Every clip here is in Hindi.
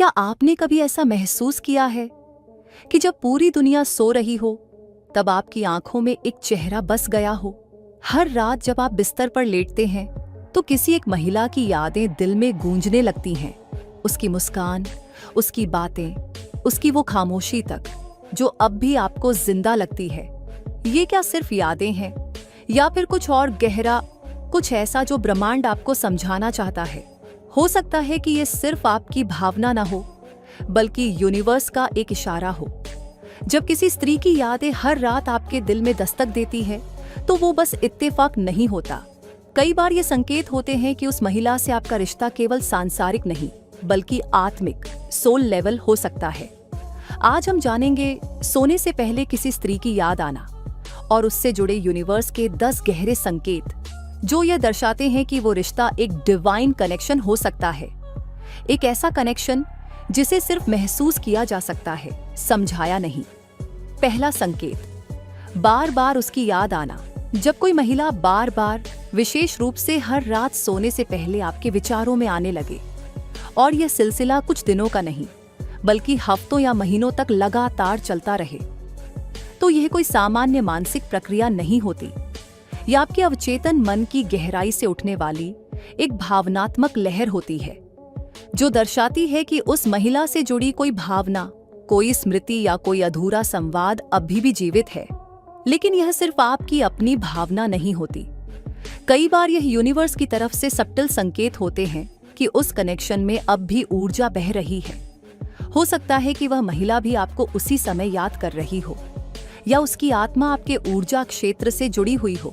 क्या आपने कभी ऐसा महसूस किया है कि जब पूरी दुनिया सो रही हो तब आपकी आंखों में एक चेहरा बस गया हो? हर रात जब आप बिस्तर पर लेटते हैं तो किसी एक महिला की यादें दिल में गूंजने लगती हैं। उसकी मुस्कान, उसकी बातें, उसकी वो खामोशी तक जो अब भी आपको जिंदा लगती है। ये क्या सिर्फ यादें हैं या फिर कुछ और गहरा, कुछ ऐसा जो ब्रह्मांड आपको समझाना चाहता है? हो सकता है कि ये सिर्फ आपकी भावना ना हो बल्कि यूनिवर्स का एक इशारा हो। जब किसी स्त्री की यादें हर रात आपके दिल में दस्तक देती है तो वो बस इत्तेफाक नहीं होता। कई बार ये संकेत होते हैं कि उस महिला से आपका रिश्ता केवल सांसारिक नहीं बल्कि आत्मिक, सोल लेवल हो सकता है। आज हम जानेंगे सोने से पहले किसी स्त्री की याद आना और उससे जुड़े यूनिवर्स के 10 गहरे संकेत जो यह दर्शाते हैं कि वो रिश्ता एक डिवाइन कनेक्शन हो सकता है। एक ऐसा कनेक्शन जिसे सिर्फ महसूस किया जा सकता है, समझाया नहीं। पहला संकेत, बार बार उसकी याद आना। जब कोई महिला बार बार, विशेष रूप से हर रात सोने से पहले आपके विचारों में आने लगे और यह सिलसिला कुछ दिनों का नहीं बल्कि हफ्तों या महीनों तक लगातार चलता रहे, तो यह कोई सामान्य मानसिक प्रक्रिया नहीं होती। यह आपके अवचेतन मन की गहराई से उठने वाली एक भावनात्मक लहर होती है जो दर्शाती है कि उस महिला से जुड़ी कोई भावना, कोई स्मृति या कोई अधूरा संवाद अभी भी जीवित है। लेकिन यह सिर्फ आपकी अपनी भावना नहीं होती। कई बार यह यूनिवर्स की तरफ से सट्टल संकेत होते हैं कि उस कनेक्शन में अब भी ऊर्जा बह रही है। हो सकता है कि वह महिला भी आपको उसी समय याद कर रही हो या उसकी आत्मा आपके ऊर्जा क्षेत्र से जुड़ी हुई हो।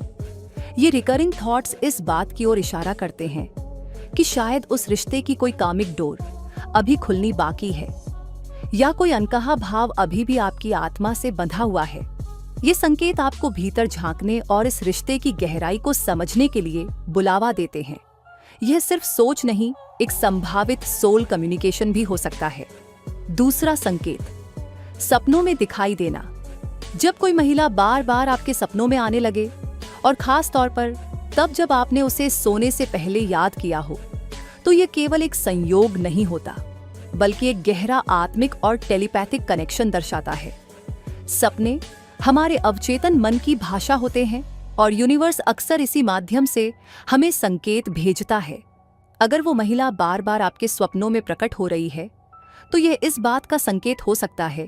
ये रिकरिंग थॉट्स इस बात की ओर इशारा करते हैं कि शायद उस रिश्ते की कोई कामिक डोर अभी खुलनी बाकी है या कोई अनकहा भाव अभी भी आपकी आत्मा से बंधा हुआ है। ये संकेत आपको भीतर झांकने और इस रिश्ते की गहराई को समझने के लिए बुलावा देते हैं। यह सिर्फ सोच नहीं, एक संभावित सोल कम्युनिकेशन भी हो सकता है। दूसरा संकेत, सपनों में दिखाई देना। जब कोई महिला बार बार आपके सपनों में आने लगे और खास तौर पर तब जब आपने उसे सोने से पहले याद किया हो, तो यह केवल एक संयोग नहीं होता बल्कि एक गहरा आत्मिक और टेलीपैथिक कनेक्शन दर्शाता है। सपने हमारे अवचेतन मन की भाषा होते हैं और यूनिवर्स अक्सर इसी माध्यम से हमें संकेत भेजता है। अगर वो महिला बार बार आपके स्वप्नों में प्रकट हो रही है तो यह इस बात का संकेत हो सकता है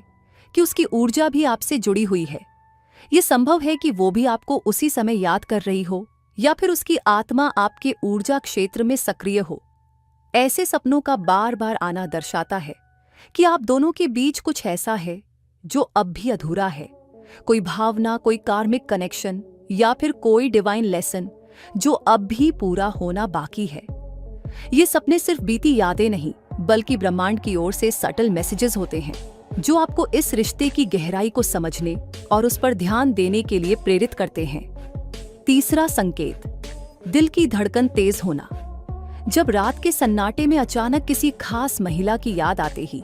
कि उसकी ऊर्जा भी आपसे जुड़ी हुई है। ये संभव है कि वो भी आपको उसी समय याद कर रही हो या फिर उसकी आत्मा आपके ऊर्जा क्षेत्र में सक्रिय हो। ऐसे सपनों का बार बार आना दर्शाता है कि आप दोनों के बीच कुछ ऐसा है जो अब भी अधूरा है। कोई भावना, कोई कार्मिक कनेक्शन या फिर कोई डिवाइन लेसन जो अब भी पूरा होना बाकी है। ये सपने सिर्फ बीती यादें नहीं बल्कि ब्रह्मांड की ओर से सटल मैसेजेस होते हैं जो आपको इस रिश्ते की गहराई को समझने और उस पर ध्यान देने के लिए प्रेरित करते हैं। तीसरा संकेत, दिल की धड़कन तेज होना। जब रात के सन्नाटे में अचानक किसी खास महिला की याद आते ही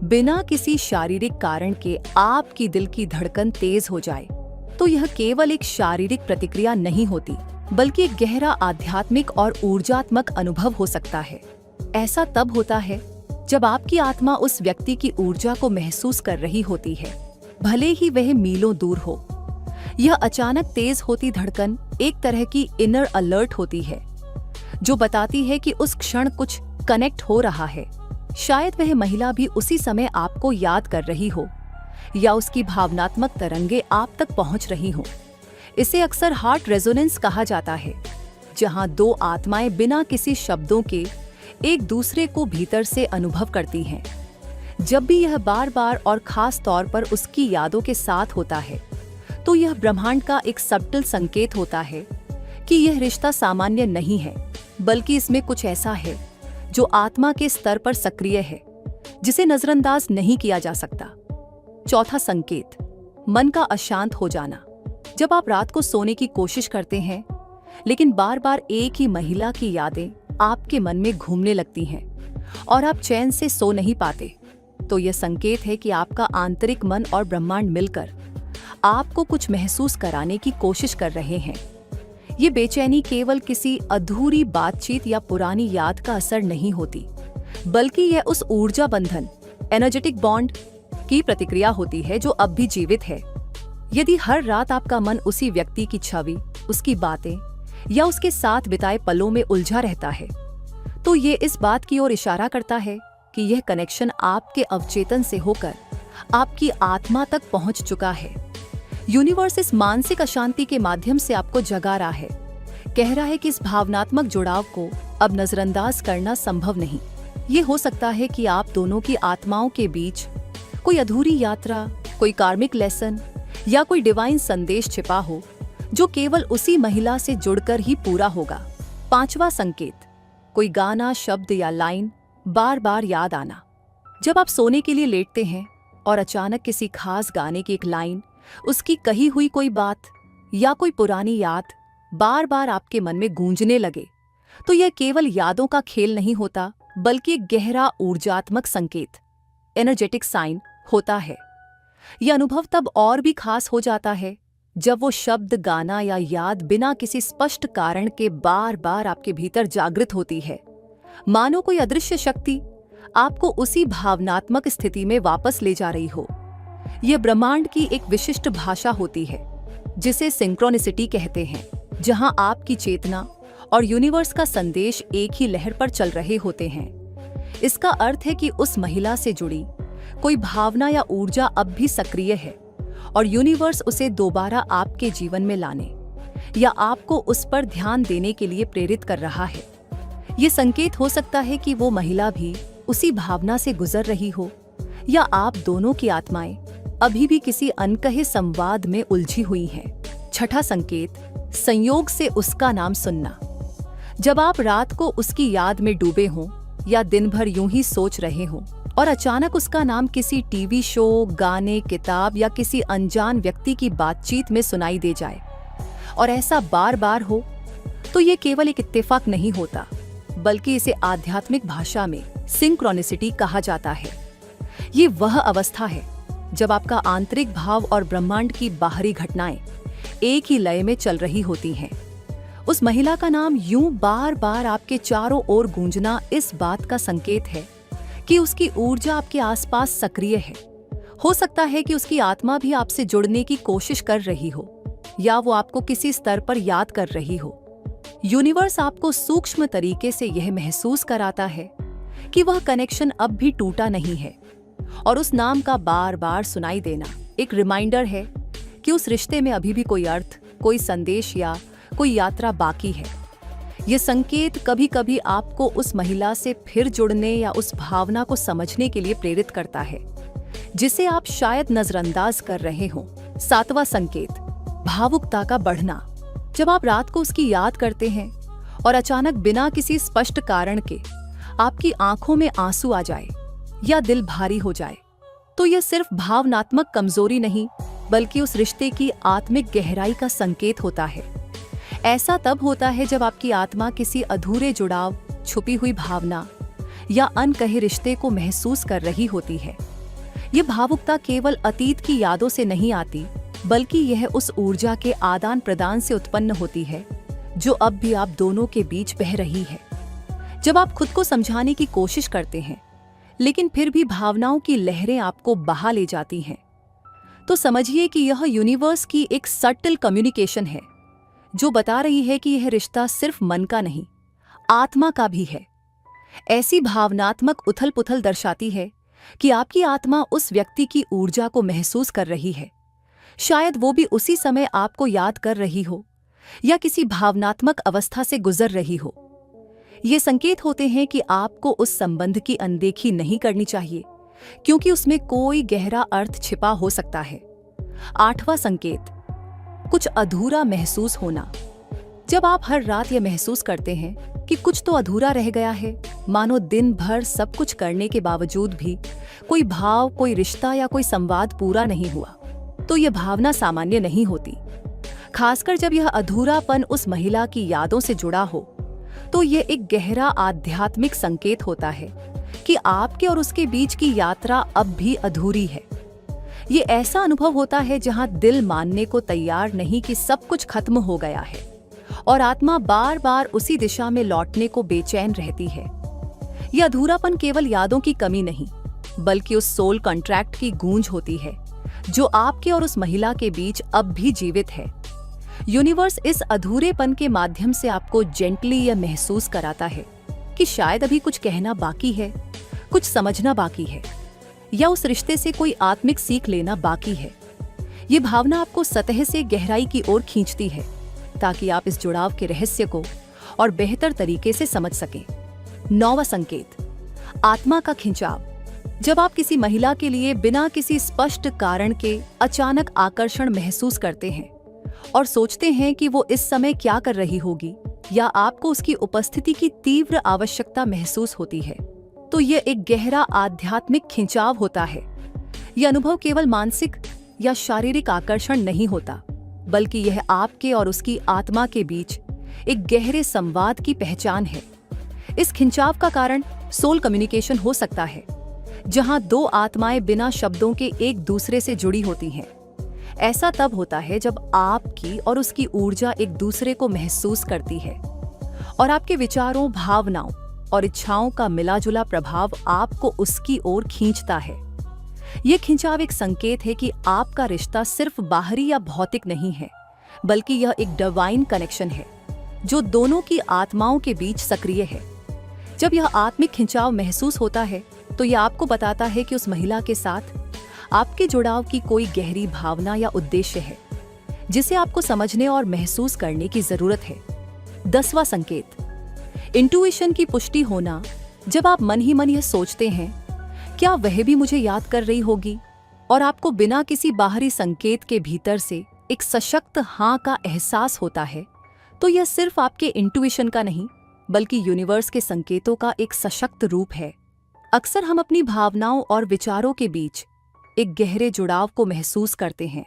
बिना किसी शारीरिक कारण के आपकी दिल की धड़कन तेज हो जाए, तो यह केवल एक शारीरिक प्रतिक्रिया नहीं होती बल्कि एक गहरा आध्यात्मिक और ऊर्जात्मक अनुभव हो सकता है। ऐसा तब होता है जब आपकी आत्मा उस व्यक्ति की ऊर्जा को महसूस कर रही होती है, भले ही वह मीलों दूर हो। यह अचानक तेज होती धड़कन एक तरह की इनर अलर्ट होती है जो बताती है कि उस क्षण कुछ कनेक्ट हो रहा है। शायद वह महिला भी उसी समय आपको याद कर रही हो या उसकी भावनात्मक तरंगे आप तक पहुंच रही हो। इसे अक्सर हार्ट रेजोनेंस कहा जाता है, जहां दो आत्माएं बिना किसी शब्दों के एक दूसरे को भीतर से अनुभव करती हैं। जब भी यह बार बार और खास तौर पर उसकी यादों के साथ होता है, तो यह ब्रह्मांड का एक सब्टल संकेत होता है कि यह रिश्ता सामान्य नहीं है बल्कि इसमें कुछ ऐसा है जो आत्मा के स्तर पर सक्रिय है, जिसे नजरअंदाज नहीं किया जा सकता। चौथा संकेत, मन का अशांत हो जाना। जब आप रात को सोने की कोशिश करते हैं लेकिन बार बार एक ही महिला की यादें आपके मन में घूमने लगती हैं और आप चैन से सो नहीं पाते, तो यह संकेत है कि आपका आंतरिक मन और ब्रह्मांड मिलकर आपको कुछ महसूस कराने की कोशिश कर रहे हैं। ये बेचैनी केवल किसी अधूरी बातचीत या पुरानी याद का असर नहीं होती, बल्कि यह उस ऊर्जा बंधन, एनर्जेटिक बॉन्ड की प्रतिक्रिया होती है जो अब भी जीवित है। यदि हर रात आपका मन उसी व्यक्ति की छवि, उसकी बातें या उसके साथ बिताए पलों में उलझा रहता है, तो ये इस बात की ओर इशारा करता है कि यह कनेक्शन आपके अवचेतन से होकर आपकी आत्मा तक पहुंच चुका है। यूनिवर्स इस मानसिक अशांति के माध्यम से आपको जगा रहा है, कह रहा है कि इस भावनात्मक जुड़ाव को अब नजरअंदाज करना संभव नहीं। ये हो सकता है कि आप दोनों की आत्माओं के बीच कोई अधूरी यात्रा, कोई कार्मिक लेसन या कोई डिवाइन संदेश छिपा हो जो केवल उसी महिला से जुड़कर ही पूरा होगा। 5वां संकेत, कोई गाना, शब्द या लाइन बार बार याद आना। जब आप सोने के लिए लेटते हैं और अचानक किसी खास गाने की एक लाइन, उसकी कही हुई कोई बात या कोई पुरानी याद बार बार आपके मन में गूंजने लगे, तो यह केवल यादों का खेल नहीं होता, बल्कि एक गहरा ऊर्जात्मक संकेत, एनर्जेटिक साइन होता है। यह अनुभव तब और भी खास हो जाता है जब वो शब्द, गाना या याद बिना किसी स्पष्ट कारण के बार बार आपके भीतर जागृत होती है। मानो कोई अदृश्य शक्ति आपको उसी भावनात्मक स्थिति में वापस ले जा रही हो। यह ब्रह्मांड की एक विशिष्ट भाषा होती है जिसे सिंक्रोनिसिटी कहते हैं, जहां आपकी चेतना और यूनिवर्स का संदेश एक ही लहर पर चल रहे होते हैं। इसका अर्थ है कि उस महिला से जुड़ी कोई भावना या ऊर्जा अब भी सक्रिय है और यूनिवर्स उसे दोबारा आपके जीवन में लाने या आपको उस पर ध्यान देने के लिए प्रेरित कर रहा है। ये संकेत हो सकता है कि वो महिला भी उसी भावना से गुजर रही हो या आप दोनों की आत्माएं अभी भी किसी अनकहे संवाद में उलझी हुई हैं। 6वां संकेत, संयोग से उसका नाम सुनना। जब आप रात को उसकी याद में डूबे हों या दिन भर यूं ही सोच रहे हों और अचानक उसका नाम किसी टीवी शो, गाने, किताब या किसी अनजान व्यक्ति की बातचीत में सुनाई दे जाए और ऐसा बार बार हो, तो ये केवल एक इत्तेफाक नहीं होता, बल्कि इसे आध्यात्मिक भाषा में सिंक्रोनिसिटी कहा जाता है। ये वह अवस्था है जब आपका आंतरिक भाव और ब्रह्मांड की बाहरी घटनाएं एक ही लय में चल रही होती हैं। उस महिला का नाम यूं बार बार आपके चारों ओर गूंजना इस बात का संकेत है कि उसकी ऊर्जा आपके आसपास सक्रिय है। हो सकता है कि उसकी आत्मा भी आपसे जुड़ने की कोशिश कर रही हो या वो आपको किसी स्तर पर याद कर रही हो। यूनिवर्स आपको सूक्ष्म तरीके से यह महसूस कराता है कि वह कनेक्शन अब भी टूटा नहीं है और उस नाम का बार बार सुनाई देना एक रिमाइंडर है कि उस रिश्ते में अभी भी कोई अर्थ, कोई संदेश या कोई यात्रा बाकी है। ये संकेत कभी कभी आपको उस महिला से फिर जुड़ने या उस भावना को समझने के लिए प्रेरित करता है जिसे आप शायद नजरअंदाज कर रहे हो। 7वां संकेत, भावुकता का बढ़ना। जब आप रात को उसकी याद करते हैं और अचानक बिना किसी स्पष्ट कारण के आपकी आंखों में आंसू आ जाए या दिल भारी हो जाए, तो यह सिर्फ भावनात्मक कमजोरी नहीं, बल्कि उस रिश्ते की आत्मिक गहराई का संकेत होता है। ऐसा तब होता है जब आपकी आत्मा किसी अधूरे जुड़ाव, छुपी हुई भावना या अनकहे रिश्ते को महसूस कर रही होती है। ये भावुकता केवल अतीत की यादों से नहीं आती, बल्कि यह उस ऊर्जा के आदान प्रदान से उत्पन्न होती है जो अब भी आप दोनों के बीच बह रही है। जब आप खुद को समझाने की कोशिश करते हैं, लेकिन फिर भी भावनाओं की लहरें आपको बहा ले जाती हैं, तो समझिए कि यह यूनिवर्स की एक सटल कम्युनिकेशन है जो बता रही है कि यह रिश्ता सिर्फ मन का नहीं, आत्मा का भी है। ऐसी भावनात्मक उथल-पुथल दर्शाती है कि आपकी आत्मा उस व्यक्ति की ऊर्जा को महसूस कर रही है। शायद वो भी उसी समय आपको याद कर रही हो या किसी भावनात्मक अवस्था से गुजर रही हो। ये संकेत होते हैं कि आपको उस संबंध की अनदेखी नहीं करनी चाहिए, क्योंकि उसमें कोई गहरा अर्थ छिपा हो सकता है। 8वां संकेत, कुछ अधूरा महसूस होना। जब आप हर रात यह महसूस करते हैं कि कुछ तो अधूरा रह गया है, मानो दिन भर सब कुछ करने के बावजूद भी कोई भाव, कोई रिश्ता या कोई संवाद पूरा नहीं हुआ, तो यह भावना सामान्य नहीं होती। खासकर जब यह अधूरापन उस महिला की यादों से जुड़ा हो, तो यह एक गहरा आध्यात्मिक संकेत होता है कि आपके और उसके बीच की यात्रा अब भी अधूरी है। ये ऐसा अनुभव होता है जहां दिल मानने को तैयार नहीं कि सब कुछ खत्म हो गया है और आत्मा बार बार उसी दिशा में लौटने को बेचैन रहती है। यह अधूरापन केवल यादों की कमी नहीं, बल्कि उस सोल कॉन्ट्रैक्ट की गूंज होती है जो आपके और उस महिला के बीच अब भी जीवित है। यूनिवर्स इस अधूरेपन के माध्यम से आपको जेंटली यह महसूस कराता है कि शायद अभी कुछ कहना बाकी है, कुछ समझना बाकी है, या उस रिश्ते से कोई आत्मिक सीख लेना बाकी है। ये भावना आपको सतह से गहराई की ओर खींचती है ताकि आप इस जुड़ाव के रहस्य को और बेहतर तरीके से समझ सकें। 9वां संकेत, आत्मा का खिंचाव। जब आप किसी महिला के लिए बिना किसी स्पष्ट कारण के अचानक आकर्षण महसूस करते हैं और सोचते हैं कि वो इस समय क्या कर रही होगी, या आपको उसकी उपस्थिति की तीव्र आवश्यकता महसूस होती है, तो यह एक गहरा आध्यात्मिक खिंचाव होता है। यह अनुभव केवल मानसिक या शारीरिक आकर्षण नहीं होता, बल्कि यह आपके और उसकी आत्मा के बीच एक गहरे संवाद की पहचान है। इस खिंचाव का कारण सोल कम्युनिकेशन हो सकता है, जहां दो आत्माएं बिना शब्दों के एक दूसरे से जुड़ी होती हैं। ऐसा तब होता है जब आपकी और उसकी ऊर्जा एक दूसरे को महसूस करती है और आपके विचारों, भावनाओं और इच्छाओं का मिलाजुला प्रभाव आपको उसकी ओर खींचता है। यह खिंचाव एक संकेत है कि आपका रिश्ता सिर्फ बाहरी या भौतिक नहीं है, बल्कि यह एक डिवाइन कनेक्शन है जो दोनों की आत्माओं के बीच सक्रिय है। जब यह आत्मिक खिंचाव महसूस होता है, तो यह आपको बताता है कि उस महिला के साथ आपके जुड़ाव की कोई गहरी भावना या उद्देश्य है, जिसे आपको समझने और महसूस करने की जरूरत है। 10वां संकेत, इंट्यूइशन की पुष्टि होना। जब आप मन ही मन यह सोचते हैं, क्या वह भी मुझे याद कर रही होगी, और आपको बिना किसी बाहरी संकेत के भीतर से एक सशक्त हाँ का एहसास होता है, तो यह सिर्फ आपके इंट्यूइशन का नहीं, बल्कि यूनिवर्स के संकेतों का एक सशक्त रूप है। अक्सर हम अपनी भावनाओं और विचारों के बीच एक गहरे जुड़ाव को महसूस करते हैं,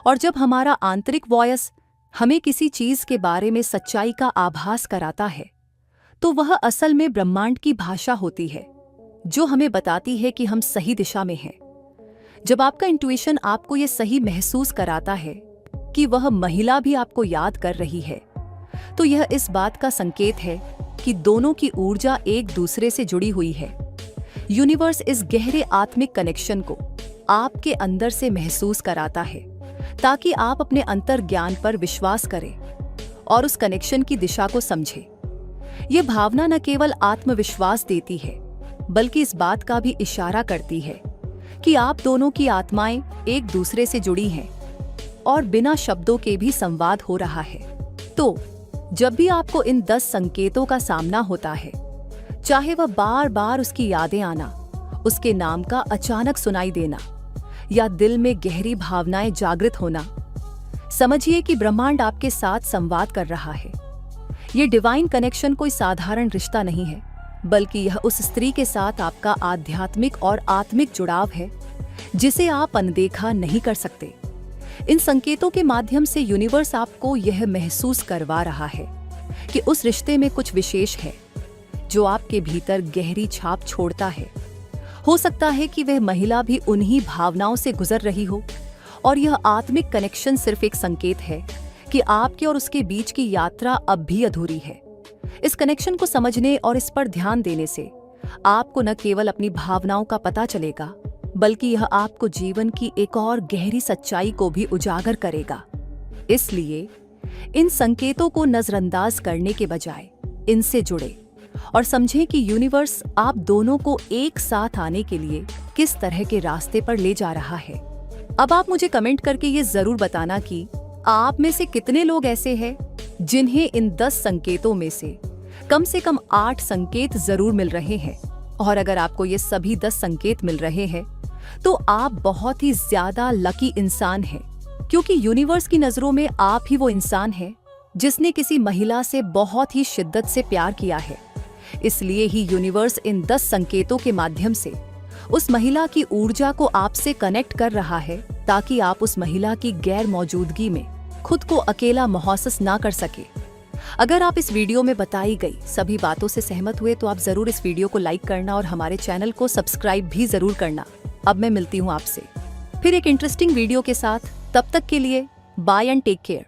और जब हमारा आंतरिक वॉयस हमें किसी चीज के बारे में सच्चाई का आभास कराता है, तो वह असल में ब्रह्मांड की भाषा होती है जो हमें बताती है कि हम सही दिशा में हैं। जब आपका इंट्यूइशन आपको यह सही महसूस कराता है कि वह महिला भी आपको याद कर रही है, तो यह इस बात का संकेत है कि दोनों की ऊर्जा एक दूसरे से जुड़ी हुई है। यूनिवर्स इस गहरे आत्मिक कनेक्शन को आपके अंदर से महसूस कराता है ताकि आप अपने अंतर ज्ञान पर विश्वास करें और उस कनेक्शन की दिशा को समझें। यह भावना न केवल आत्मविश्वास देती है, बल्कि इस बात का भी इशारा करती है कि आप दोनों की आत्माएं एक दूसरे से जुड़ी हैं और बिना शब्दों के भी संवाद हो रहा है। तो जब भी आपको इन 10 संकेतों का सामना होता है, चाहे वह बार बार उसकी यादें आना, उसके नाम का अचानक सुनाई देना, या दिल में गहरी भावनाएं जागृत होना, समझिए कि ब्रह्मांड आपके साथ संवाद कर रहा है। ये डिवाइन कनेक्शन कोई साधारण रिश्ता नहीं है, बल्कि यह उस स्त्री के साथ आपका आध्यात्मिक और आत्मिक जुड़ाव है जिसे आप अनदेखा नहीं कर सकते। इन संकेतों के माध्यम से यूनिवर्स आपको यह महसूस करवा रहा है कि उस रिश्ते में कुछ विशेष है जो आपके भीतर गहरी छाप छोड़ता है। हो सकता है कि वह महिला भी उन्हीं भावनाओं से गुजर रही हो, और यह आत्मिक कनेक्शन सिर्फ एक संकेत है कि आपके और उसके बीच की यात्रा अब भी अधूरी है। इस कनेक्शन को समझने और इस पर ध्यान देने से आपको न केवल अपनी भावनाओं का पता चलेगा, बल्कि यह आपको जीवन की एक और गहरी सच्चाई को भी उजागर करेगा। इसलिए इन संकेतों को नजरअंदाज करने के बजाय इनसे जुड़े और समझें कि यूनिवर्स आप दोनों को एक साथ आने के लिए किस तरह के रास्ते पर ले जा रहा है। अब आप मुझे कमेंट करके ये जरूर बताना कि आप में से कितने लोग ऐसे हैं जिन्हें इन 10 संकेतों में से कम 8 संकेत जरूर मिल रहे हैं। और अगर आपको ये सभी 10 संकेत मिल रहे हैं, तो आप बहुत ही ज्यादा लकी इंसान हैं, क्योंकि यूनिवर्स की नजरों में आप ही वो इंसान हैं जिसने किसी महिला से बहुत ही शिद्दत से प्यार किया है। इसलिए ही यूनिवर्स इन 10 संकेतों के माध्यम से उस महिला की ऊर्जा को आपसे कनेक्ट कर रहा है, ताकि आप उस महिला की गैर मौजूदगी में खुद को अकेला महसूस ना कर सके। अगर आप इस वीडियो में बताई गई सभी बातों से सहमत हुए, तो आप जरूर इस वीडियो को लाइक करना और हमारे चैनल को सब्सक्राइब भी जरूर करना। अब मैं मिलती हूँ आपसे फिर एक इंटरेस्टिंग वीडियो के साथ। तब तक के लिए बाय एंड टेक केयर।